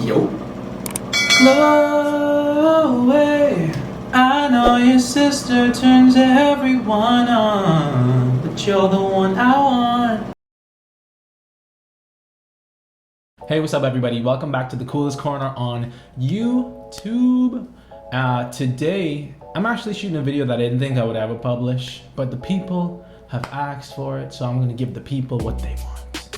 Yo. Chloe, I know your sister turns everyone on, but you're the one I want. Hey, what's up everybody? Welcome back to the coolest corner on YouTube. Today, I'm actually shooting a video that I didn't think I would ever publish, but the people have asked for it, so I'm gonna give the people what they want.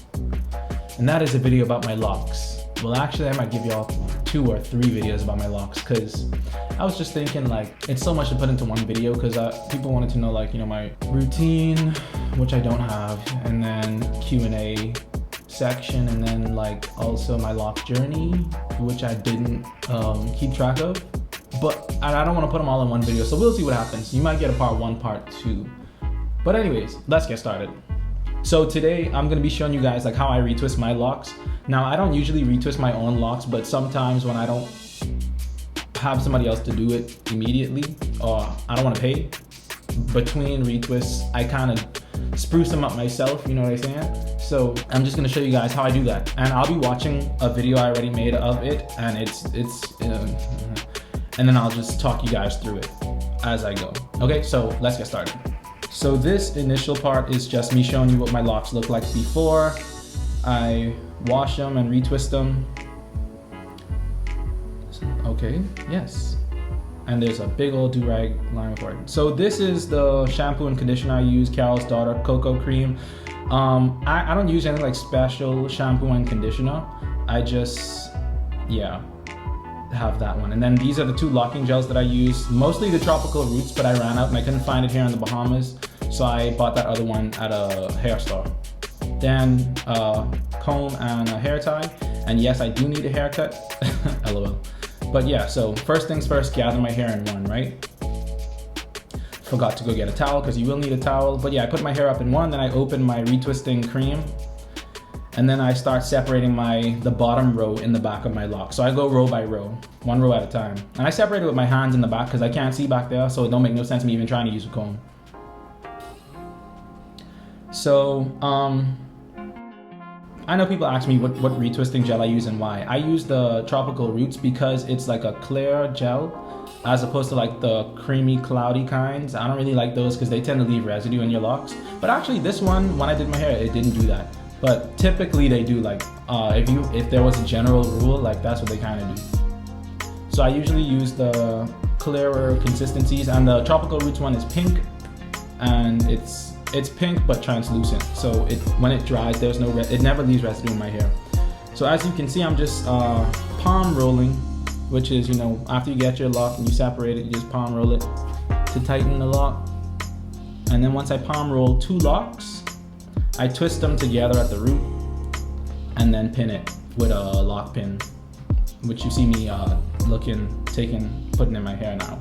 And that is a video about my Locs. Well, actually, I might give y'all 2 or 3 videos about my Locs, because I was just thinking like, it's so much to put into one video, because people wanted to know like, you know, my routine, which I don't have, and then Q&A section, and then like also my Loc journey, which I didn't keep track of. But I don't want to put them all in one video, so we'll see what happens. You might get a part 1, part 2. But anyways, let's get started. So today I'm going to be showing you guys like how I retwist my Locs. Now I don't usually retwist my own Locs, but sometimes when I don't have somebody else to do it immediately, or I don't want to pay, between retwists I kind of spruce them up myself, you know what I'm saying? So I'm just going to show you guys how I do that, and I'll be watching a video I already made of it, and and then I'll just talk you guys through it as I go. Okay, so let's get started. So this initial part is just me showing you what my Locs look like before I wash them and retwist them. Okay, yes. And there's a big old do-rag line for it. So this is the shampoo and conditioner I use, Carol's Daughter Cocoa Cream. I don't use any like special shampoo and conditioner. I just, yeah, have that one. And then these are the 2 locking gels that I use, mostly the Tropical Roots, but I ran out and I couldn't find it here in the Bahamas, so I bought that other one at a hair store. Then comb and a hair tie, and yes, I do need a haircut. LOL. But yeah, so first things first, gather my hair in one, right? Forgot to go get a towel, because you will need a towel. But yeah, I put my hair up in one, then I open my retwisting cream, and then I start separating the bottom row in the back of my lock. So I go row by row, 1 row at a time. And I separate it with my hands in the back because I can't see back there, so it don't make no sense me even trying to use a comb. So, I know people ask me what retwisting gel I use and why. I use the Tropical Roots because it's like a clear gel, as opposed to like the creamy, cloudy kinds. I don't really like those because they tend to leave residue in your locks. But actually this one, when I did my hair, it didn't do that. But typically they do, like if there was a general rule, like that's what they kind of do. So I usually use the clearer consistencies, and the Tropical Roots one is pink, and it's pink but translucent. So when it dries, there's no it never leaves residue in my hair. So as you can see, I'm just palm rolling, which is, you know, after you get your lock and you separate it, you just palm roll it to tighten the lock. And then once I palm roll 2 locks, I twist them together at the root and then pin it with a lock pin, which you see me putting in my hair now.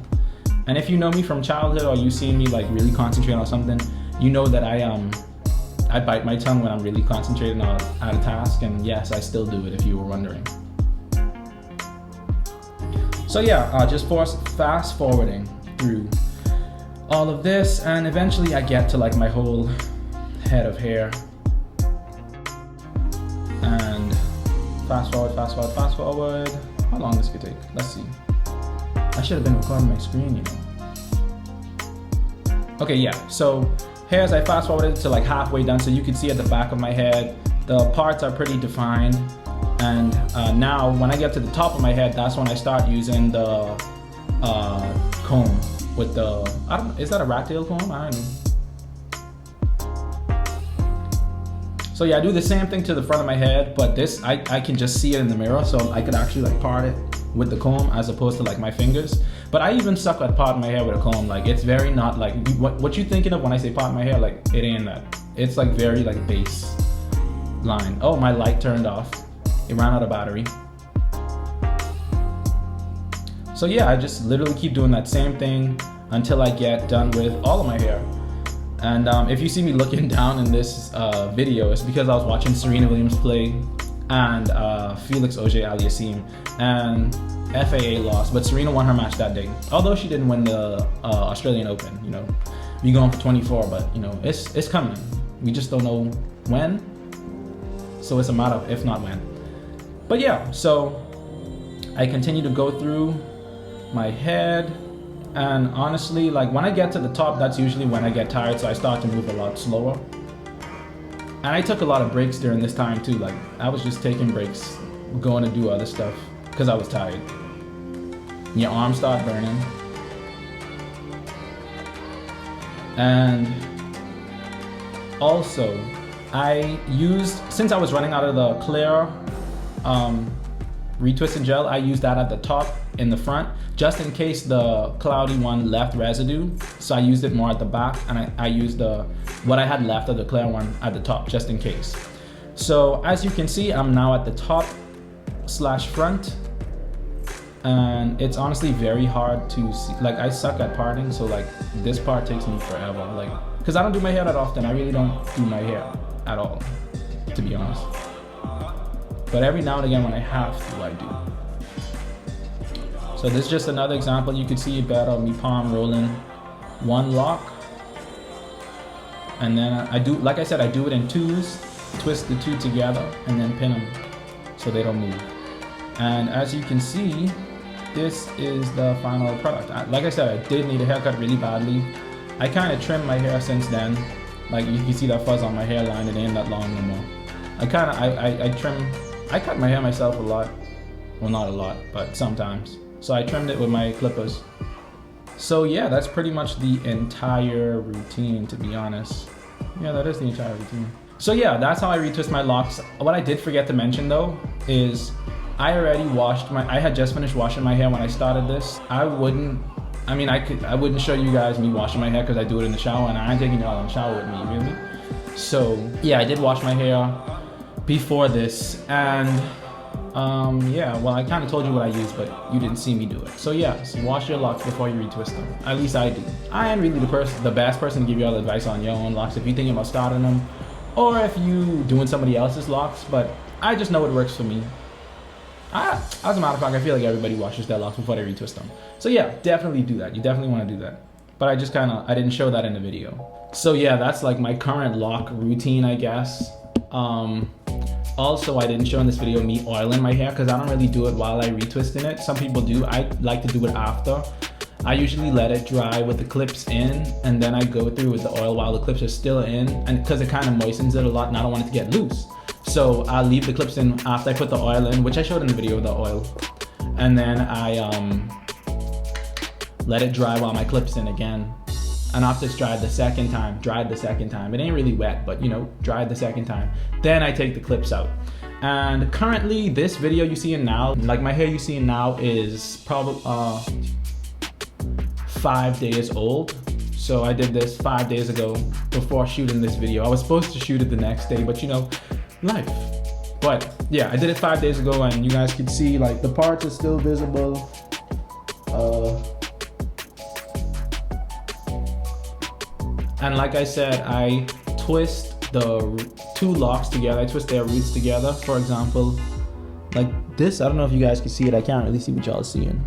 And if you know me from childhood, or you see me like really concentrate on something, you know that I bite my tongue when I'm really concentrating at a task, and yes, I still do it if you were wondering. So yeah, just fast forwarding through all of this, and eventually I get to like my whole head of hair, and fast forward. How long this could take? Let's see. I should have been recording my screen, you know. Okay, yeah, so hairs, I fast forwarded to like halfway done, so you can see at the back of my head the parts are pretty defined. And now when I get to the top of my head, that's when I start using the comb with the, is that a rat tail comb? I don't know. So yeah, I do the same thing to the front of my head, but this, I can just see it in the mirror, so I could actually like part it with the comb as opposed to like my fingers. But I even suck at parting my hair with a comb. Like, it's very not like, what you thinking of when I say part my hair, like it ain't that. It's like very like base line. Oh, my light turned off. It ran out of battery. So yeah, I just literally keep doing that same thing until I get done with all of my hair. And if you see me looking down in this video, it's because I was watching Serena Williams play, and Felix Auger-Aliassime, and FAA lost, but Serena won her match that day. Although she didn't win the Australian Open, you know. We going for 24, but you know, it's coming. We just don't know when. So it's a matter of if not when. But yeah, so I continue to go through my head, and honestly, like when I get to the top, that's usually when I get tired, so I start to move a lot slower. And I took a lot of breaks during this time too. Like I was just taking breaks, going to do other stuff because I was tired. Your arms start burning. And also, I used, since I was running out of the clear retwisted gel, I used that at the top in the front, just in case the cloudy one left residue. So I used it more at the back, and I used what I had left of the clear one at the top, just in case. So as you can see, I'm now at the top / front, and it's honestly very hard to see. Like I suck at parting, so like this part takes me forever. Like, cause I don't do my hair that often. I really don't do my hair at all, to be honest. But every now and again when I have to, I do. So this is just another example. You could see it better, me palm rolling one lock. And then I do, like I said, I do it in twos, twist the two together and then pin them so they don't move. And as you can see, this is the final product. Like I said, I did need a haircut really badly. I kind of trimmed my hair since then. Like you can see that fuzz on my hairline, it ain't that long no more. I cut my hair myself a lot. Well, not a lot, but sometimes. So I trimmed it with my clippers. So yeah, that's pretty much the entire routine, to be honest. Yeah, that is the entire routine. So yeah, that's how I retwist my locks. What I did forget to mention though, is I already I had just finished washing my hair when I started this. I wouldn't show you guys me washing my hair because I do it in the shower, and I ain't taking y'all in the shower with me, really. So yeah, I did wash my hair before this, and yeah, well, I kind of told you what I used, but you didn't see me do it. So yeah, so wash your locks before you retwist them. At least I do. I am really the best person to give you all advice on your own locks if you're thinking about starting them, or if you doing somebody else's locks, but I just know it works for me. As a matter of fact, I feel like everybody washes their locks before they retwist them. So yeah, definitely do that. You definitely want to do that. But I just I didn't show that in the video. So yeah, that's like my current lock routine, I guess. Also, I didn't show in this video me oiling my hair because I don't really do it while I retwisting it. Some people do. I like to do it after. I usually let it dry with the clips in, and then I go through with the oil while the clips are still in, and because it kind of moistens it a lot and I don't want it to get loose. So I'll leave the clips in after I put the oil in, which I showed in the video, the oil. And then I let it dry while my clip's in again. And after it's dried the second time, it ain't really wet, but you know, dried the second time. Then I take the clips out. And currently this video you see in now, like my hair you see in now is probably 5 days old. So I did this 5 days ago before shooting this video. I was supposed to shoot it the next day, but you know, life. But yeah, I did it 5 days ago, and you guys can see like the parts are still visible. And like I said, I twist the two locks together. I twist their roots together. For example, like this, I don't know if you guys can see it. I can't really see what y'all are seeing.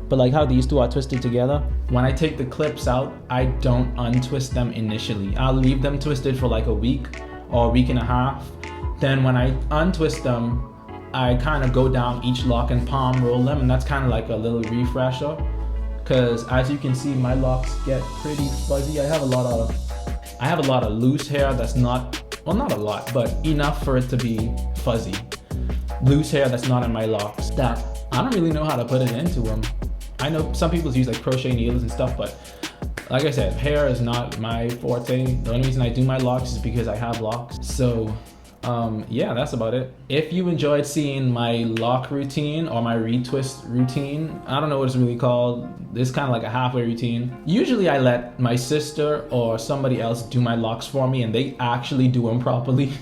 But like how these two are twisted together. When I take the clips out, I don't untwist them initially. I'll leave them twisted for like a week or a week and a half. Then when I untwist them, I kind of go down each lock and palm roll them, and that's kind of like a little refresher. Because as you can see, my locks get pretty fuzzy. I have a lot of loose hair that's not, well, not a lot, but enough for it to be fuzzy. Loose hair that's not in my locks that I don't really know how to put it into them. I know some people use like crochet needles and stuff, but like I said, hair is not my forte. The only reason I do my locks is because I have locks. So yeah, that's about it. If you enjoyed seeing my lock routine or my retwist routine, I don't know what it's really called. It's kind of like a halfway routine. Usually I let my sister or somebody else do my locks for me, and they actually do them properly.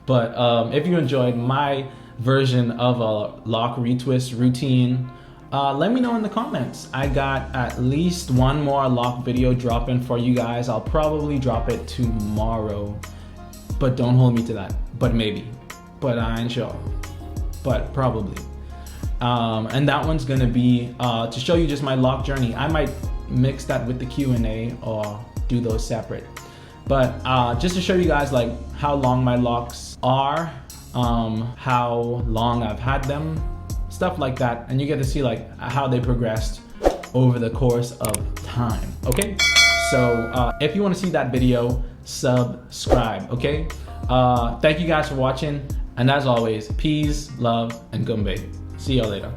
But if you enjoyed my version of a lock retwist routine, let me know in the comments. I got at least one more lock video dropping for you guys. I'll probably drop it tomorrow, but don't hold me to that. But maybe, but I ain't sure, but probably. And that one's gonna be to show you just my lock journey. I might mix that with the Q&A or do those separate. But just to show you guys like how long my locks are, how long I've had them stuff like that, and you get to see like how they progressed over the course of time. Okay, so if you want to see that video, subscribe. Okay, thank you guys for watching, and as always, peace, love, and Goombay. See y'all later.